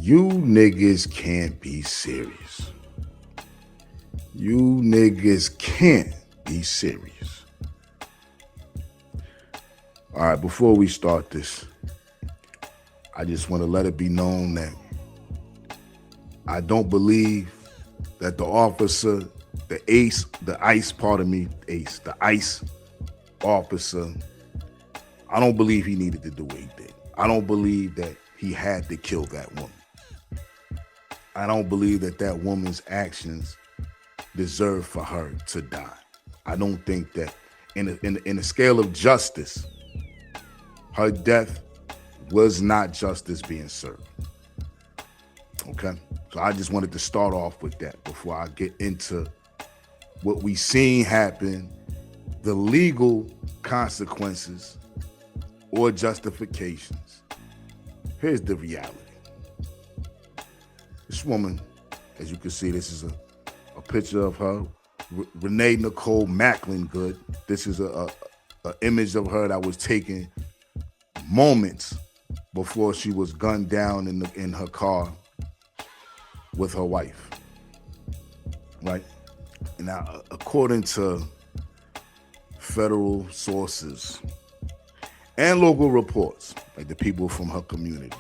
You niggas can't be serious. You niggas can't be serious. All right, before we start this, I just want to let it be known that I don't believe that the officer, the ICE officer, I don't believe he needed to do what he did. I don't believe that he had to kill that woman. I don't believe that that woman's actions deserve for her to die. I don't think that in the scale of justice, her death was not justice being served. Okay? So I just wanted to start off with that before I get into what we seen happen, the legal consequences or justifications. Here's the reality. This woman, as you can see, this is a picture of her, Renee Nicole Macklin Good. This is a image of her that was taken moments before she was gunned down in her car with her wife. Right? Now, according to federal sources and local reports, like the people from her community,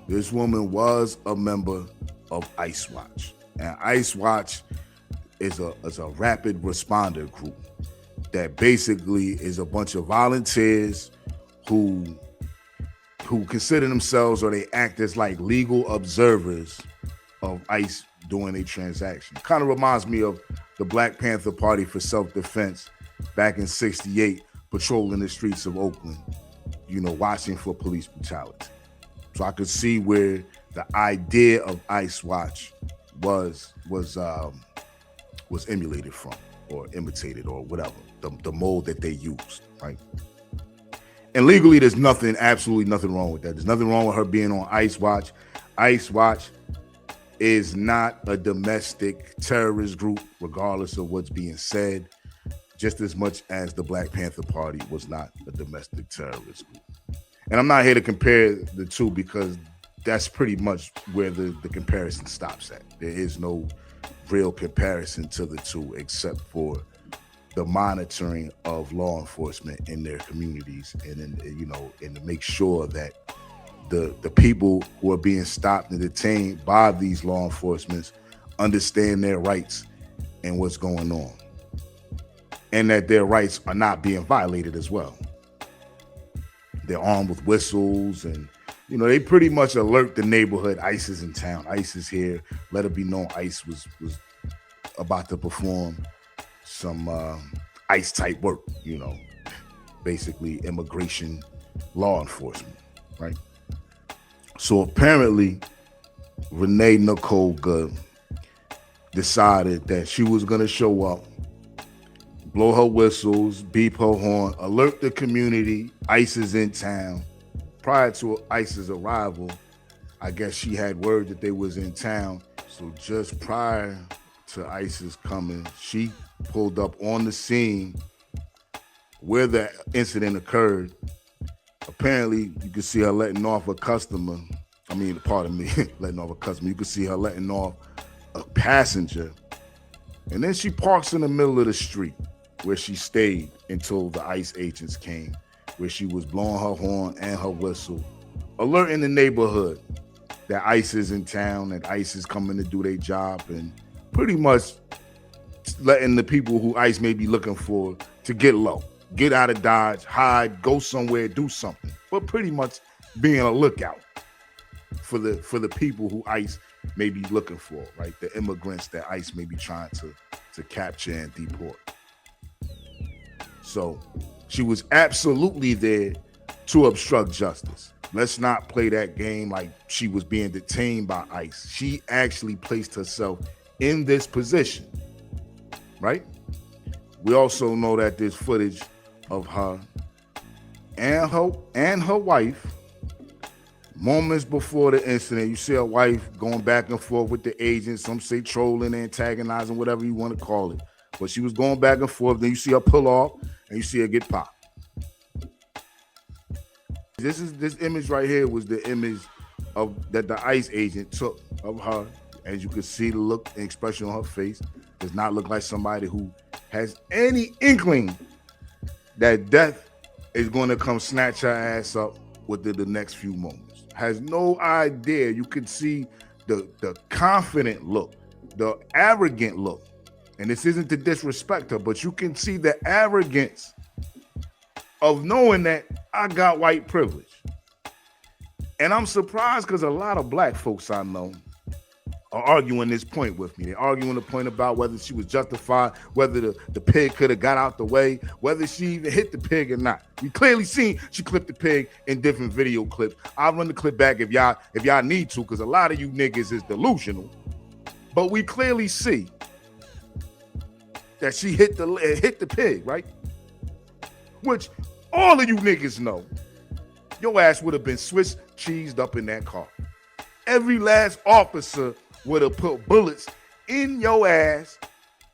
this woman was a member of ICE Watch. And ICE Watch is a rapid responder group that basically is a bunch of volunteers who consider themselves, or they act as like legal observers of ICE during a transaction. Kind of reminds me of the Black Panther Party for Self-Defense back in '68, patrolling the streets of Oakland, watching for police brutality. So I could see where the idea of ICE Watch was emulated from, or imitated, or whatever, the mold that they used, right? And legally, there's absolutely nothing wrong with that. There's nothing wrong with her being on ICE Watch. ICE Watch is not a domestic terrorist group, regardless of what's being said, just as much as the Black Panther Party was not a domestic terrorist group. And I'm not here to compare the two, because that's pretty much where the comparison stops at. There is no real comparison to the two, except for the monitoring of law enforcement in their communities, and to make sure that the people who are being stopped and detained by these law enforcement understand their rights and what's going on, and that their rights are not being violated as well. They're armed with whistles, and they pretty much alert the neighborhood. ICE is in town. ICE is here. Let it be known ICE was about to perform some ICE type work, basically immigration law enforcement, right? So apparently, Renee Nicole Good decided that she was going to show up, blow her whistles, beep her horn, alert the community, ICE is in town. Prior to ICE's arrival, I guess she had word that they was in town. So just prior to ICE's coming, she pulled up on the scene where the incident occurred. Apparently, you could see her letting off a customer. Letting off a customer. You could see her letting off a passenger. And then she parks in the middle of the street, where she stayed until the ICE agents came, where she was blowing her horn and her whistle, alerting the neighborhood that ICE is in town, that ICE is coming to do their job, and pretty much letting the people who ICE may be looking for to get low, get out of Dodge, hide, go somewhere, do something, but pretty much being a lookout for the people who ICE may be looking for, right? The immigrants that ICE may be trying to capture and deport. So she was absolutely there to obstruct justice. Let's not play that game like she was being detained by ICE. She actually placed herself in this position, right? We also know that there's footage of her and her wife moments before the incident. You see her wife going back and forth with the agents. Some say trolling, antagonizing, whatever you want to call it. But she was going back and forth. Then you see her pull off, and you see her get popped. This image right here was the image that the ICE agent took of her. As you can see, the look and expression on her face does not look like somebody who has any inkling that death is going to come snatch her ass up within the next few moments. Has no idea. You can see the confident look, the arrogant look. And this isn't to disrespect her, but you can see the arrogance of knowing that I got white privilege. And I'm surprised because a lot of black folks I know are arguing this point with me. They're arguing the point about whether she was justified, whether the pig could have got out the way, whether she even hit the pig or not. We clearly seen she clipped the pig in different video clips. I'll run the clip back if y'all need to, because a lot of you niggas is delusional. But we clearly see that she hit the pig, right? Which all of you niggas know, your ass would have been Swiss cheesed up in that car. Every last officer would have put bullets in your ass,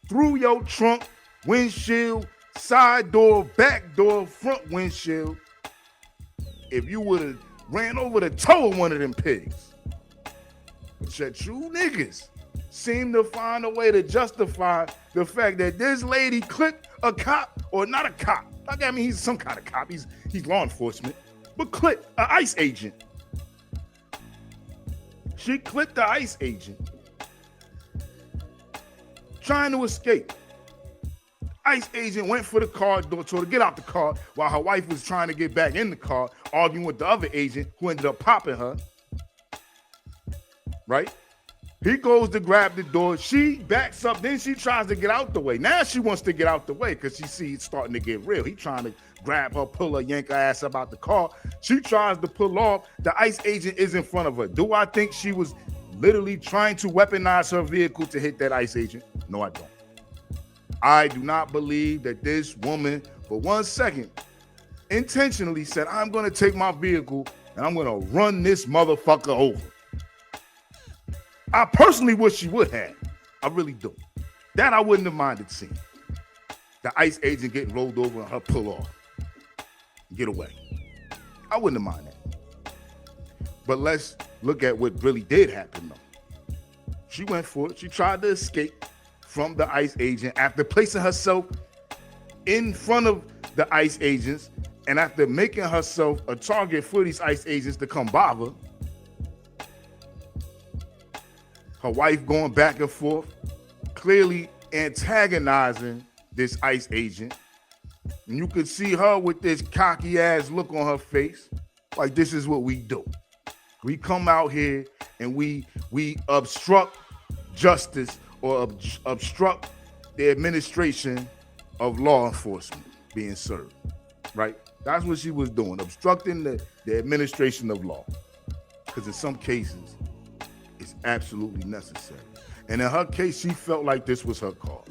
through your trunk, windshield, side door, back door, front windshield, if you would have ran over the toe of one of them pigs. But yet you niggas seem to find a way to justify the fact that this lady clipped a cop, or not a cop. I mean, he's some kind of cop. He's law enforcement, but clipped an ICE agent. She clipped the ICE agent trying to escape. ICE agent went for the car door, told her to get out the car while her wife was trying to get back in the car, arguing with the other agent who ended up popping her. Right? He goes to grab the door. She backs up. Then she tries to get out the way. Now she wants to get out the way because she sees it's starting to get real. He trying to grab her, pull her, yank her ass up out the car. She tries to pull off. The ICE agent is in front of her. Do I think she was literally trying to weaponize her vehicle to hit that ICE agent? No, I don't. I do not believe that this woman, for 1 second, intentionally said, I'm going to take my vehicle and I'm going to run this motherfucker over. I personally wish she would have. I really do. That I wouldn't have minded seeing. The ICE agent getting rolled over and her pull off. Get away. I wouldn't have minded that. But let's look at what really did happen though. She went for it. She tried to escape from the ICE agent after placing herself in front of the ICE agents and after making herself a target for these ICE agents to come bother. Her wife going back and forth, clearly antagonizing this ICE agent. And you could see her with this cocky ass look on her face, like this is what we do. We come out here and we obstruct justice or obstruct the administration of law enforcement being served, right? That's what she was doing, obstructing the administration of law. Because in some cases, it's absolutely necessary. And in her case, she felt like this was her cause.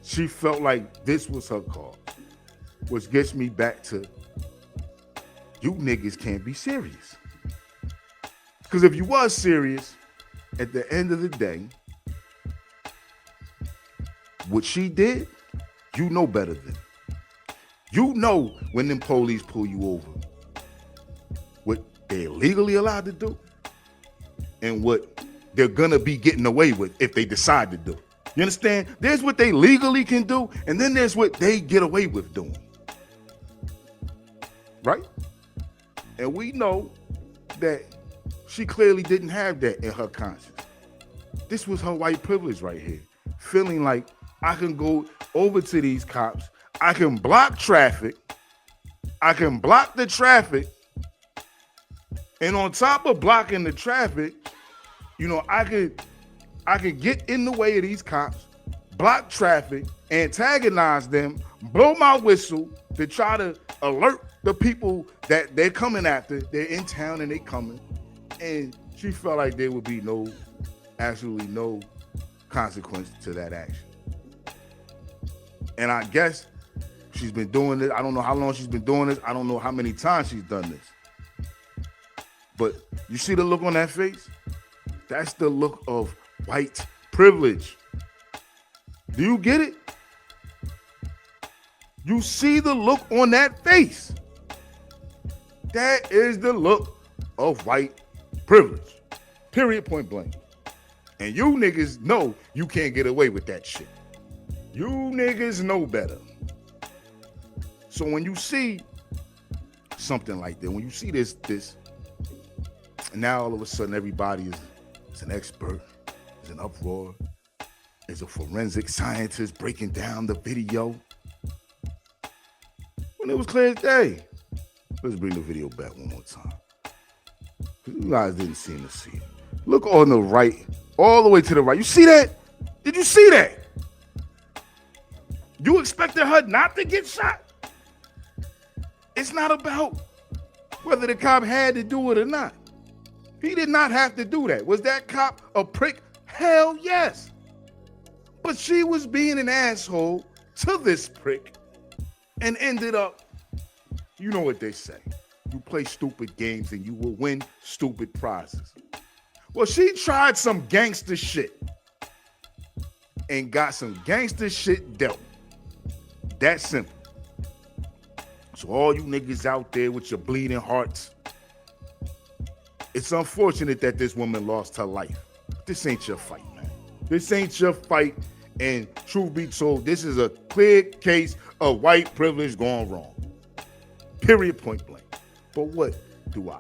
She felt like this was her cause, which gets me back to you niggas can't be serious. Because if you was serious, at the end of the day, what she did, you know better than. You know when them police pull you over, what they're legally allowed to do and what they're gonna be getting away with if they decide to do. You understand? There's what they legally can do, and then there's what they get away with doing. Right? And we know that she clearly didn't have that in her conscience. This was her white privilege right here. Feeling like I can go over to these cops, I can block traffic, I can block the traffic, and on top of blocking the traffic, you know, I could get in the way of these cops, block traffic, antagonize them, blow my whistle to try to alert the people that they're coming after. They're in town and they coming. And she felt like there would be absolutely no consequence to that action. And I guess she's been doing this. I don't know how long she's been doing this. I don't know how many times she's done this. But you see the look on that face? That's the look of white privilege. Do you get it? You see the look on that face? That is the look of white Privilege. Period, point blank. And you niggas know you can't get away with that shit. You niggas know better. So when you see something like that, when you see this, now all of a sudden everybody is an expert, is an uproar, is a forensic scientist breaking down the video. When it was clear as day. Let's bring the video back one more time. You guys didn't seem to see it. Look on the right, all the way to the right. You see that? Did you see that? You expected her not to get shot? It's not about whether the cop had to do it or not. He did not have to do that. Was that cop a prick? Hell yes. But she was being an asshole to this prick and ended up, you know what they say. You play stupid games and you will win stupid prizes. Well, she tried some gangster shit and got some gangster shit dealt. That simple. So all you niggas out there with your bleeding hearts, it's unfortunate that this woman lost her life. This ain't your fight, man. This ain't your fight. And truth be told, this is a clear case of white privilege gone wrong. Period, point blank. But what do I